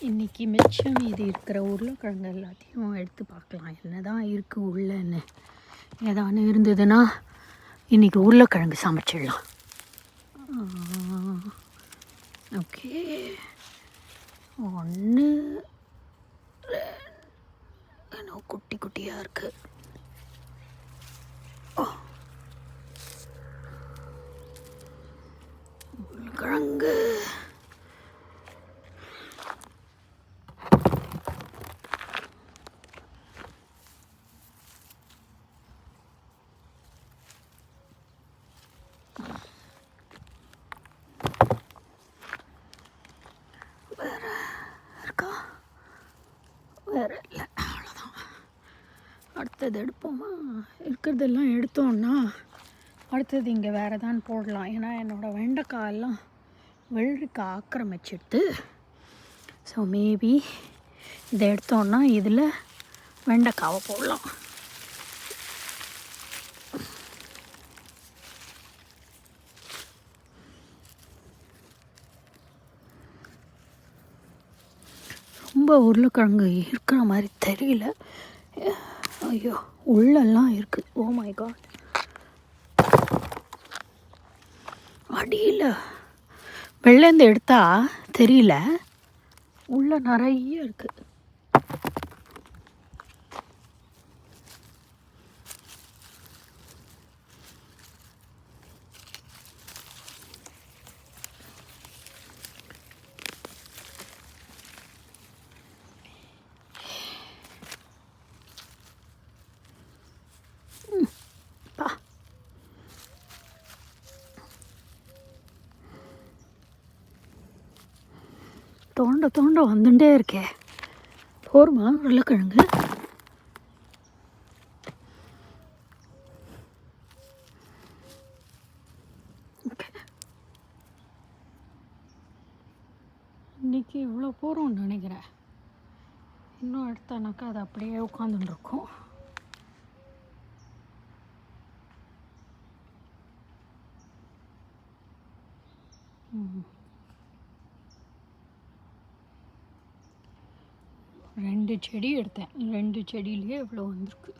இன்றைக்கி மிச்சம் மீதி இருக்கிற உருளைக்கிழங்கு எல்லாத்தையும் எடுத்து பார்க்கலாம் என்ன தான் இருக்குது உள்ளன்னு. ஏதானு இருந்ததுன்னா இன்றைக்கி உருளைக்கிழங்கு சமைச்சிடலாம். ஓகே, 1 இன்னும் குட்டி குட்டியாக இருக்குது. உருளைக்கிழங்கு வேறு இல்லை, அவ்வளோதான். அடுத்தது எடுப்போமா? இருக்கிறதெல்லாம் எடுத்தோன்னா அடுத்தது இங்கே வேறு தான் போடலாம். ஏன்னா என்னோடய வெண்டைக்காயெல்லாம் வெள்ளரிக்காய் ஆக்கிரமிச்சிடுது. ஸோ மேபி இதை எடுத்தோன்னா இதில் வெண்டைக்காவை போடலாம். ரொம்ப உருளைக்கிழங்கு இருக்கிற மாதிரி தெரியல. ஐயோ, உள்ளெல்லாம் இருக்குது. ஓ மை காட், அடியில் வெள்ளேந்து எடுத்தால் தெரியல, உள்ள நிறைய இருக்குது. தோண்ட தோண்ட வந்துட்டே இருக்கே. போருமா உருளைக்கிழங்கு? ஓகே, இன்றைக்கி இவ்வளோ போகிறோம்னு நினைக்கிறேன். இன்னும் எடுத்தானாக்கா அது அப்படியே உட்காந்துட்டுருக்கும். ரெண்டு செடி எடுத்தேன், 2 செடியிலே இவ்வளோ வந்திருக்கு.